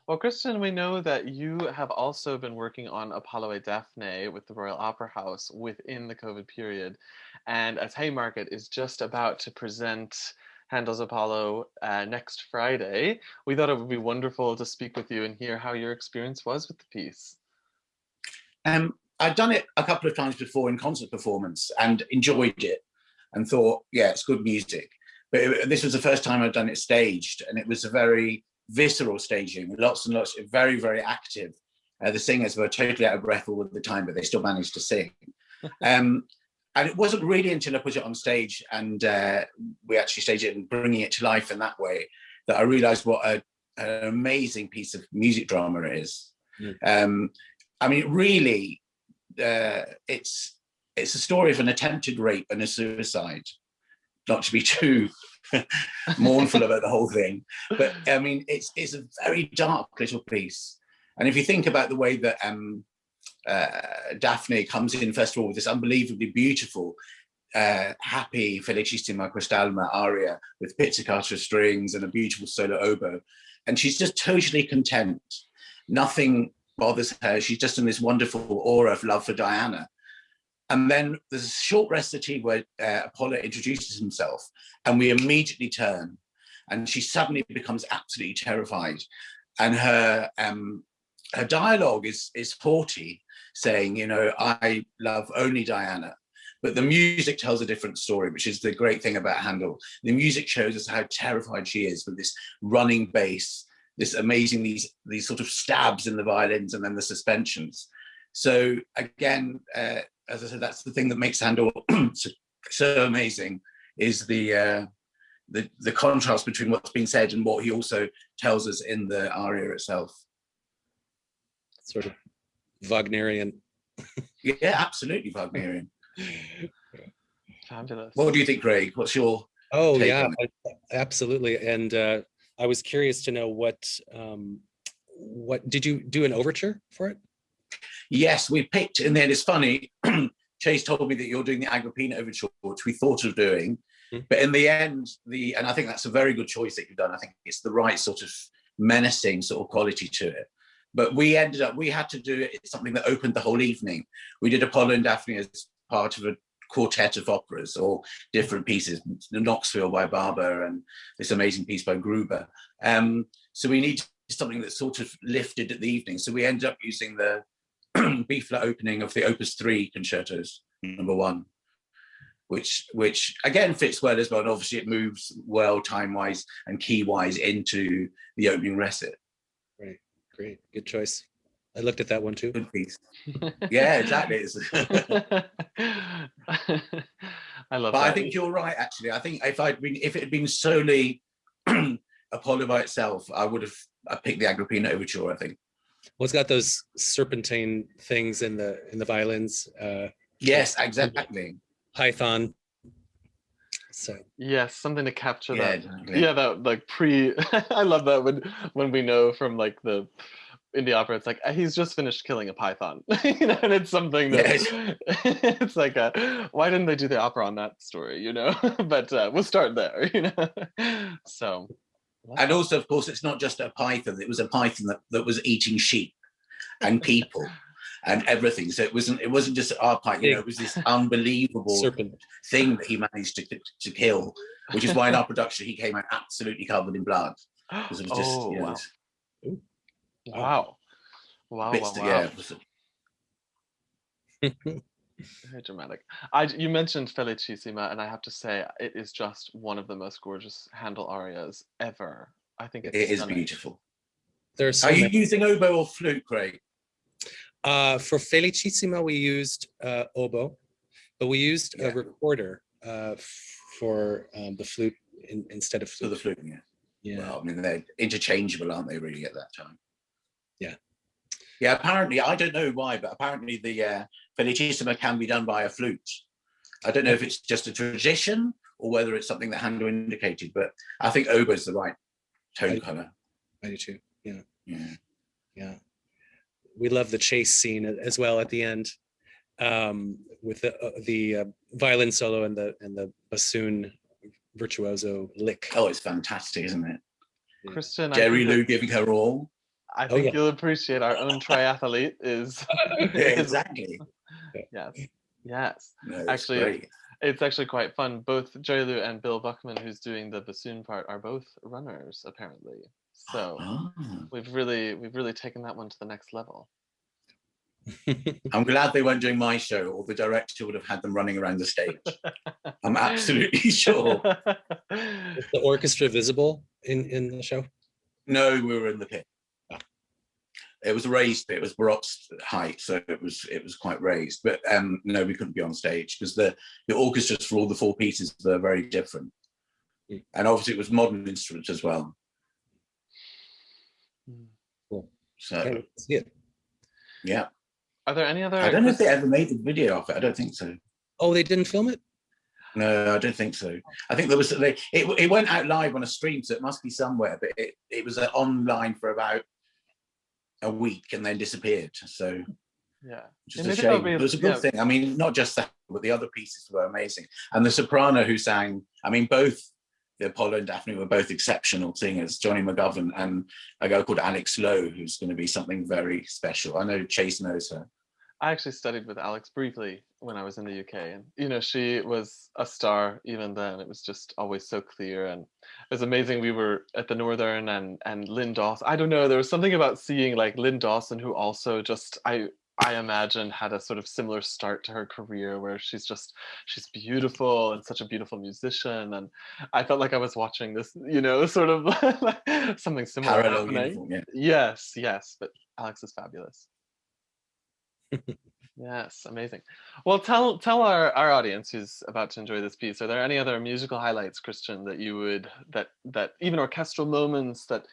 Well, Kristen, we know that you have also been working on Apollo et Daphne with the Royal Opera House within the COVID period. And as Haymarket is just about to present Handel's Apollo next Friday, we thought it would be wonderful to speak with you and hear how your experience was with the piece. I'd done it a couple of times before in concert performance and enjoyed it and thought, yeah, it's good music. But this was the first time I'd done it staged, and it was a very visceral staging, lots and lots, very, very active. The singers were totally out of breath all of the time, but they still managed to sing. And it wasn't really until I put it on stage and we actually staged it and bringing it to life in that way that I realized what an amazing piece of music drama it is. I mean, really, it's a story of an attempted rape and a suicide. Not to be too mournful about the whole thing, but I mean, it's a very dark little piece. And if you think about the way that Dafne comes in, first of all, with this unbelievably beautiful, happy Felicissima Quest'alma aria with pizzicato strings and a beautiful solo oboe, and she's just totally content. Nothing bothers her. She's just in this wonderful aura of love for Diana. And then there's a short recitation where Apollo introduces himself, and we immediately turn, and she suddenly becomes absolutely terrified. And her dialogue is haughty, saying, you know, I love only Diana. But the music tells a different story, which is the great thing about Handel. The music shows us how terrified she is with this running bass, this amazing, these sort of stabs in the violins, and then the suspensions. So again, as I said, that's the thing that makes Handel so amazing, is the contrast between what's being said and what he also tells us in the aria itself. Sort of Wagnerian. Yeah, absolutely Wagnerian. Fabulous. What do you think, Craig? What's your take on it? Absolutely. And I was curious to know what did you do an overture for it? Yes, we picked, and then it's funny, Chase told me that you're doing the Agrippina overture, which we thought of doing, but in the end, and I think that's a very good choice that you've done. I think it's the right sort of menacing sort of quality to it. But we had to do it, it's something that opened the whole evening. We did Apollo and Daphne as part of a quartet of operas, or different pieces, Knoxville by Barber and this amazing piece by Gruber. So we need something that sort of lifted at the evening. So we ended up using the B-flat opening of the Opus 3 concertos, number 1, which again fits well as well. And obviously it moves well time-wise and key-wise into the opening recit. Right, great, good choice. I looked at that one too. Good piece. Yeah, exactly. I love that. But I think you're right, actually. I think if it had been solely Apollo by itself, I picked the Agrippina overture, I think. Well, it's got those serpentine things in the violins. Yes, exactly. Python. So yes, something to capture that. Exactly. Yeah, that like I love that when we know from like in the opera, it's like he's just finished killing a python, you know, and it's something that it's like why didn't they do the opera on that story, you know? But we'll start there, you know. So. And also, of course, it's not just a python. It was a python that was eating sheep and people and everything. So it wasn't just our python. You know, it was this unbelievable serpent thing that he managed to kill, which is why in our production he came out absolutely covered in blood. Because it was just, you know, wow. Yeah. Very dramatic. You mentioned Felicissima, and I have to say it is just one of the most gorgeous Handel arias ever. I think it is beautiful. Are you using oboe or flute, Craig? For Felicissima, we used oboe, but we used a recorder for the flute instead of flute. For the flute, yeah. Well, I mean, they're interchangeable, aren't they, really, at that time? Yeah. Yeah, apparently, I don't know why, but apparently the Felicissima can be done by a flute. I don't know if it's just a tradition or whether it's something that Handel indicated, but I think oboe is the right tone color. I do too, yeah. We love the chase scene as well at the end, with the violin solo and the bassoon virtuoso lick. Oh, it's fantastic, isn't it? Kristen, Jerry Lou giving her all. I Oh think yeah. you'll appreciate our own triathlete is, Yeah, is exactly. yes, yes. No, it's Actually, great. it's actually quite fun. Both Joylu and Bill Buckman, who's doing the bassoon part, are both runners apparently. So Ah. we've really taken that one to the next level. I'm glad they weren't doing my show, or the director would have had them running around the stage. I'm absolutely sure. Is the orchestra visible in the show? No, we were in the pit. Ah. It was a raised pit. It was Baroque's height, so it was quite raised. But no, we couldn't be on stage because the orchestras for all the four pieces were very different, and obviously it was modern instruments as well. Cool. So Can't wait to see it. yeah. Are there any other? I don't know if they ever made the video of it. I don't think so. Oh, they didn't film it? No, I don't think so. I think there was it went out live on a stream, so it must be somewhere. But it was online for about a week and then disappeared. So Yeah, which is a shame. It was a good thing. I mean, not just that, but the other pieces were amazing. And the soprano who sang, I mean, both the Apollo and Dafne were both exceptional singers. Johnny McGovern and a girl called Alex Lowe, who's going to be something very special. I know Chase knows her. I actually studied with Alex briefly when I was in the UK, and she was a star even then. It was just always so clear, and it was amazing. We were at the Northern, and Lynn Dawson. I don't know. There was something about seeing like Lynn Dawson, who also just I imagine had a sort of similar start to her career, where she's beautiful and such a beautiful musician, and I felt like I was watching this, sort of something similar Parallel happening. uniform, yeah. Yes, but Alex is fabulous. Yes, amazing. Well, tell our audience who's about to enjoy this piece, are there any other musical highlights, Christian, that you would that even orchestral moments that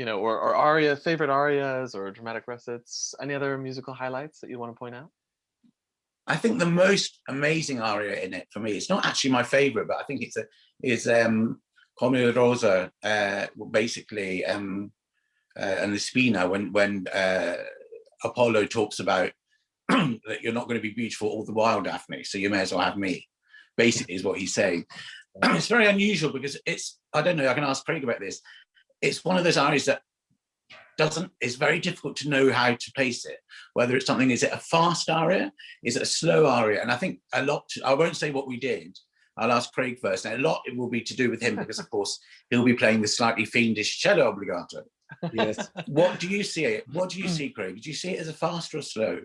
or favorite arias or dramatic recits, any other musical highlights that you want to point out? I think the most amazing aria in it for me, it's not actually my favorite, but I think is Come Rosa, basically, and the Spina when Apollo talks about that you're not going to be beautiful all the while, Daphne, so you may as well have me, basically is what he's saying. It's very unusual because I don't know, I can ask Craig about this. It's one of those arias that it's very difficult to know how to place it, whether it's something, is it a fast aria, is it a slow aria? And I think a lot, I won't say what we did, I'll ask Craig first, and a lot it will be to do with him because of course he'll be playing the slightly fiendish cello obbligato. Yes. What do you see, Craig? Do you see it as a fast or a slow?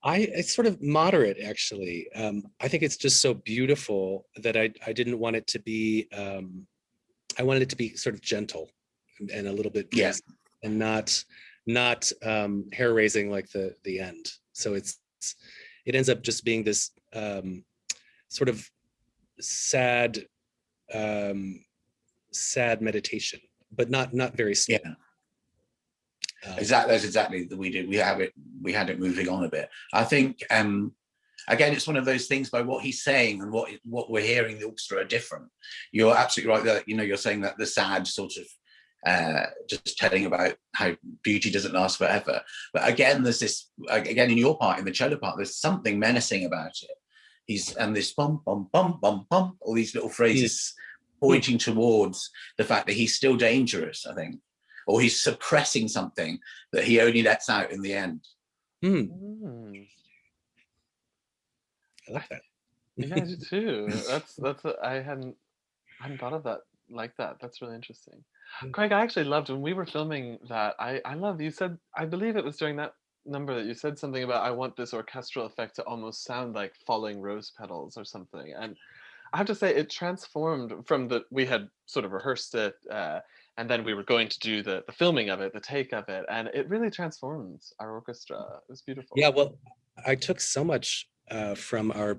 It's sort of moderate, actually. I think it's just so beautiful that I didn't want it to be. I wanted it to be sort of gentle and a little bit breezy, and not hair raising like the end. So it ends up just being this sort of sad meditation, but not very slow. Yeah. Exactly, that's exactly that we did. We had it moving on a bit. I think again, it's one of those things by what he's saying and what we're hearing, the orchestra are different. You're absolutely right that you're saying that the sad sort of just telling about how beauty doesn't last forever. But again, there's this in your part, in the cello part, there's something menacing about it. And this bum bum bum bum bum, all these little phrases pointing towards the fact that he's still dangerous, I think. Or he's suppressing something that he only lets out in the end. I like that. Yeah, I do too. That's I hadn't thought of that like that. That's really interesting. Craig, I actually loved when we were filming that. I love, you said, I believe it was during that number that you said something about, I want this orchestral effect to almost sound like falling rose petals or something. And I have to say it transformed from we had sort of rehearsed it, and then we were going to do the filming of it, the take of it, and it really transformed our orchestra. It was beautiful. Yeah, well, I took so much from our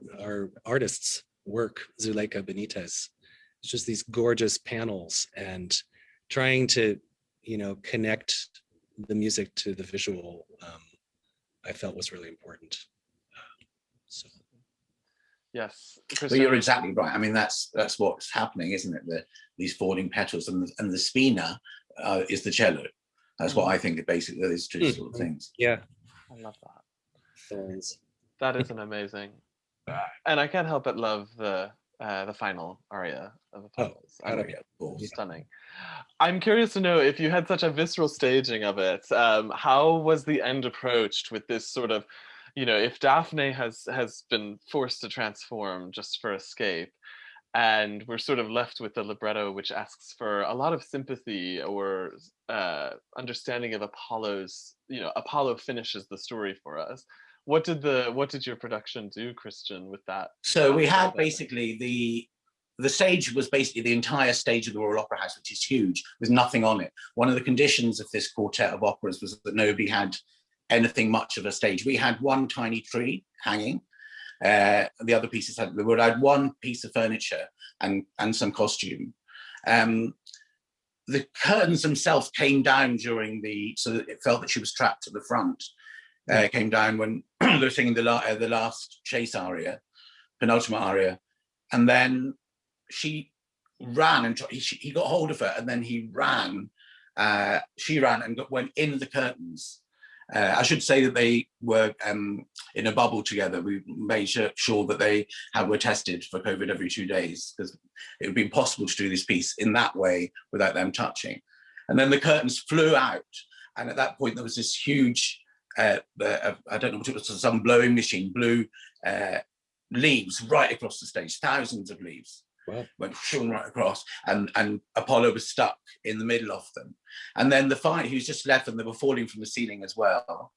artist's work, Zuleika Benitez. It's just these gorgeous panels and trying to, connect the music to the visual, I felt was really important. So. Yes, but you're exactly right. I mean, that's what's happening, isn't it? These falling petals and the spina is the cello. That's what I think. Basically, those two sort of things. Yeah, I love that. Thorns. That is an amazing, and I can't help but love the the final aria of Oh, Apollo's. gotta be. Stunning. I'm curious to know, if you had such a visceral staging of it, how was the end approached with this sort of, if Daphne has been forced to transform just for escape, and we're sort of left with the libretto, which asks for a lot of sympathy or understanding of Apollo's, Apollo finishes the story for us. What did your production do, Christian, with that? So we had basically the stage was basically the entire stage of the Royal Opera House, which is huge, with nothing on it. One of the conditions of this quartet of operas was that nobody had anything much of a stage. We had one tiny tree hanging. The other pieces had one piece of furniture and some costume. The curtains themselves came down so that it felt that she was trapped at the front. Came down when they were singing the last chase aria, penultimate aria, and then she ran and he got hold of her, and then he ran. She ran and went in the curtains. I should say that they were in a bubble together. We made sure that they were tested for COVID every 2 days, because it would be impossible to do this piece in that way without them touching. And then the curtains flew out, and at that point there was this huge, I don't know what it was, some blowing machine blew leaves right across the stage, thousands of leaves. Wow. Went right across, and Apollo was stuck in the middle of them. And then he was just left, and they were falling from the ceiling as well.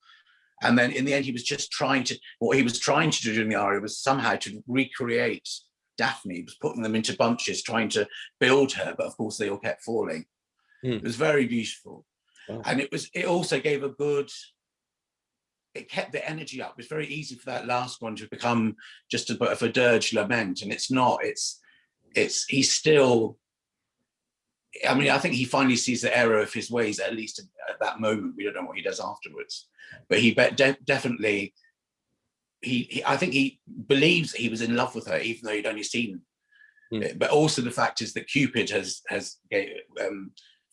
And then in the end, what he was trying to do during the aria was somehow to recreate Daphne. He was putting them into bunches, trying to build her, but of course they all kept falling. It was very beautiful. Wow. And it also gave it kept the energy up. It was very easy for that last one to become just a bit of a dirge lament, and it's not. He's still, I mean, I think he finally sees the error of his ways, at least at that moment. We don't know what he does afterwards, but he definitely, I think he believes that he was in love with her, even though he'd only seen it. But also the fact is that Cupid has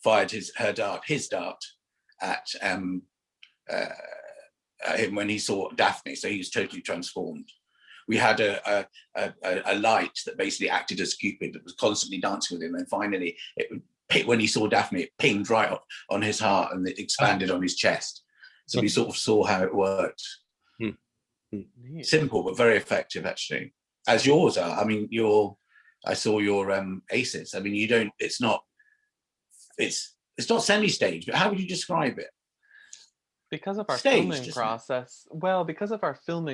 fired his dart at him when he saw Daphne, so he was totally transformed. We had a light that basically acted as Cupid, that was constantly dancing with him, and finally, when he saw Daphne, it pinged right on his heart, and it expanded on his chest. So we sort of saw how it worked. Simple but very effective, actually, as yours are. I mean, I saw your aces. I mean, it's not semi-staged, but how would you describe it? Because of our filming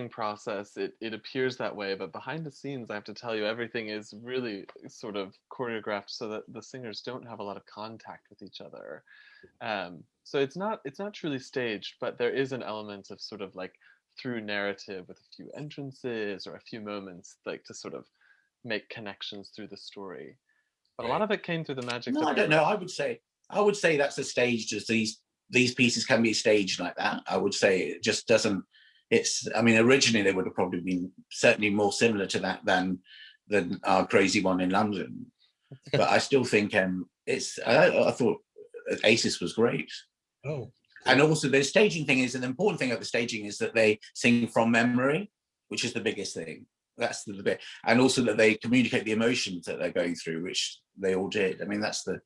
process, it appears that way, but behind the scenes, I have to tell you, everything is really sort of choreographed so that the singers don't have a lot of contact with each other. So it's not truly staged, but there is an element of sort of like through narrative with a few entrances or a few moments, like to sort of make connections through the story. But a lot of it came through the magic. No, I don't know. I would say that's as staged as these pieces can be staged like that. I would say it just doesn't. Originally they would have probably been certainly more similar to that than our crazy one in London. But I still think I thought Aces was great. Oh. And also the staging thing is, an important thing of the staging is that they sing from memory, which is the biggest thing. That's the bit, and also that they communicate the emotions that they're going through, which they all did. I mean, that's the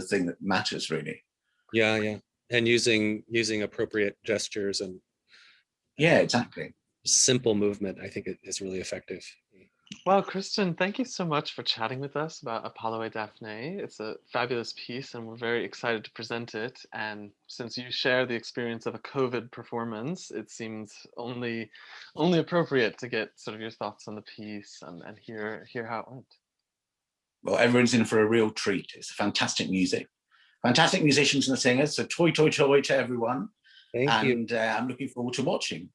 thing that matters, really. Yeah, and using appropriate gestures and exactly. Simple movement, I think it is really effective. Well, Kristen, thank you so much for chatting with us about Apollo et Daphne. It's a fabulous piece, and we're very excited to present it. And since you share the experience of a COVID performance, it seems only appropriate to get sort of your thoughts on the piece and hear how it went. Well, everyone's in for a real treat. It's fantastic music, fantastic musicians and the singers. So toi toi toi to everyone. Thank you. And I'm looking forward to watching.